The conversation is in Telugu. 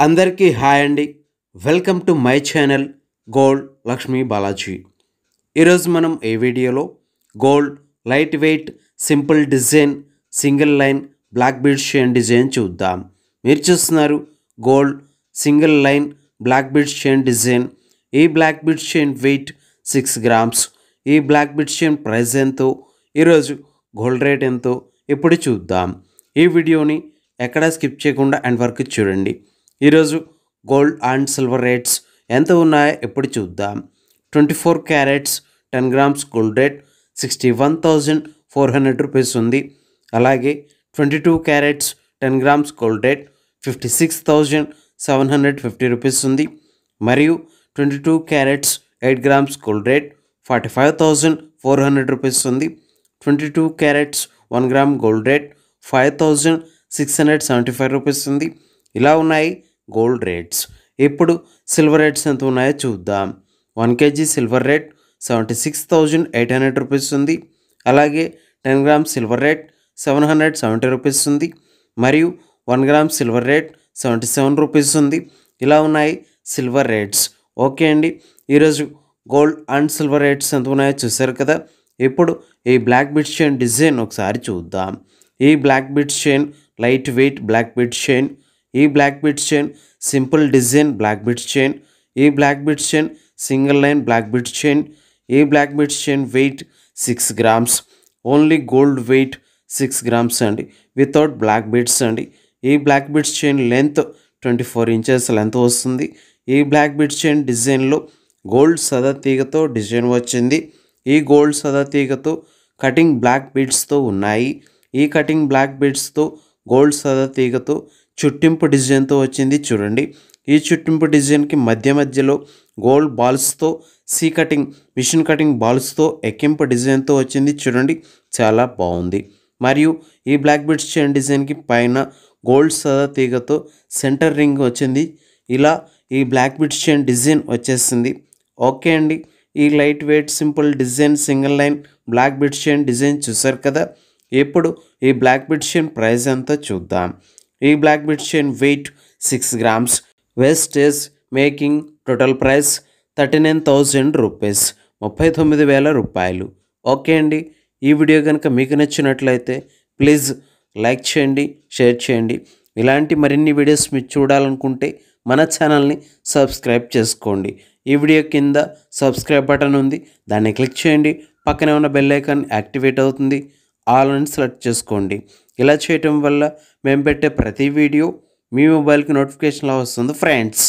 అందరికీ హాయ్ అండి. Welcome to my channel gold Lakshmi Balaji. ఈరోజు మనం ఈ వీడియోలో gold light weight simple design single line black beads chain design చూద్దాం. మీరు చూస్తున్నారు gold single line black beads chain design. ఈ black beads chain weight 6 grams. ఈ బ్లాక్ బీడ్స్ చైన్ ప్రైస్ ఎంతో, ఈరోజు గోల్డ్ రేట్ ఎంతో ఇప్పుడు చూద్దాం. ఈ వీడియోని ఎక్కడా స్కిప్ చేయకుండా ఎండ్ వరకు చూడండి. ఈరోజు గోల్డ్ అండ్ సిల్వర్ రేట్స్ ఎంత ఉన్నాయో ఎప్పుడు చూద్దాం. 24 carats 10 grams gold rate 61,400 rupees ఉంది. అలాగే 22 carats 10 grams gold rate 56,750 rupees ఉంది. మరియు 22 carats 8 grams gold rate 45,400 rupees ఉంది. 22 carats 1 gram gold rate 5,675 rupees ఉంది. ఇలా ఉన్నాయి గోల్డ్ రేట్స్. ఇప్పుడు సిల్వర్ రేట్స్ ఎంత ఉన్నాయో చూద్దాం. 1 కేజీ సిల్వర్ రేట్ 76,800 రూపీస్ ఉంది. అలాగే 10 గ్రామ్ సిల్వర్ రేట్ 770 రూపీస్ ఉంది. మరియు 1 గ్రామ్ సిల్వర్ రేట్ 77 రూపీస్ ఉంది. ఇలా ఉన్నాయి సిల్వర్ రేట్స్. ఓకే అండి, ఈరోజు గోల్డ్ అండ్ సిల్వర్ రేట్స్ ఎంత ఉన్నాయో చూసారు కదా. ఇప్పుడు ఈ బ్లాక్ బీడ్స్ చైన్ డిజైన్ ఒకసారి చూద్దాం. ఈ black beads chain light weight black beads chain. ఈ black beads chain simple design black beads chain. ఈ black beads chain single line black beads chain. ఈ black beads chain weight 6 grams. Only gold weight 6 grams అండి, వితౌట్ బ్లాక్ బీడ్స్ అండి. ఈ black beads chain length 24 inches length వస్తుంది. ఈ బ్లాక్ బీడ్స్ చైన్ డిజైన్లో గోల్డ్ సదా తీగతో డిజైన్ వచ్చింది. ఈ గోల్డ్ సదా తీగతో కటింగ్ బ్లాక్ బీడ్స్తో ఉన్నాయి. ఈ కటింగ్ బ్లాక్ బీడ్స్తో గోల్డ్ సదా తీగతో చుట్టింపు డిజైన్తో వచ్చింది. చూడండి, ఈ చుట్టింపు డిజైన్కి మధ్య మధ్యలో గోల్డ్ బాల్స్తో కటింగ్ మిషన్ కటింగ్ బాల్స్తో ఎక్కింపు డిజైన్తో వచ్చింది. చూడండి, చాలా బాగుంది. మరియు ఈ బ్లాక్ బీడ్స్ చైన్ డిజైన్కి పైన గోల్డ్ సదా తీగతో సెంటర్ రింగ్ వచ్చింది. ఇలా ఈ బ్లాక్ బీడ్స్ చైన్ డిజైన్ వచ్చేసింది. ఓకే అండి, ఈ light weight simple design single line black beads chain design చూసారు కదా. ఇప్పుడు ఈ బ్లాక్ బీడ్స్ చైన్ ప్రైస్ ఎంతో చూద్దాం. ఈ black beads chain weight 6 grams. Wastage making total price 39,000 rupees, 39,000 రూపాయలు. ఓకే అండి, ఈ వీడియో కనుక మీకు నచ్చినట్లయితే ప్లీజ్ లైక్ చేయండి, షేర్ చేయండి. ఇలాంటి మరిన్ని వీడియోస్ మీరు చూడాలనుకుంటే మన ఛానల్ని సబ్స్క్రైబ్ చేసుకోండి. ఈ వీడియో కింద సబ్స్క్రైబ్ బటన్ ఉంది, దాన్ని క్లిక్ చేయండి. పక్కనే ఉన్న బెల్ ఐకాన్ యాక్టివేట్ అవుతుంది, ఆల్ అని సెలెక్ట్ చేసుకోండి. ఇలా చేయటం వల్ల మేము పెట్టే ప్రతి వీడియో మీ మొబైల్కి నోటిఫికేషన్లా వస్తుంది ఫ్రెండ్స్.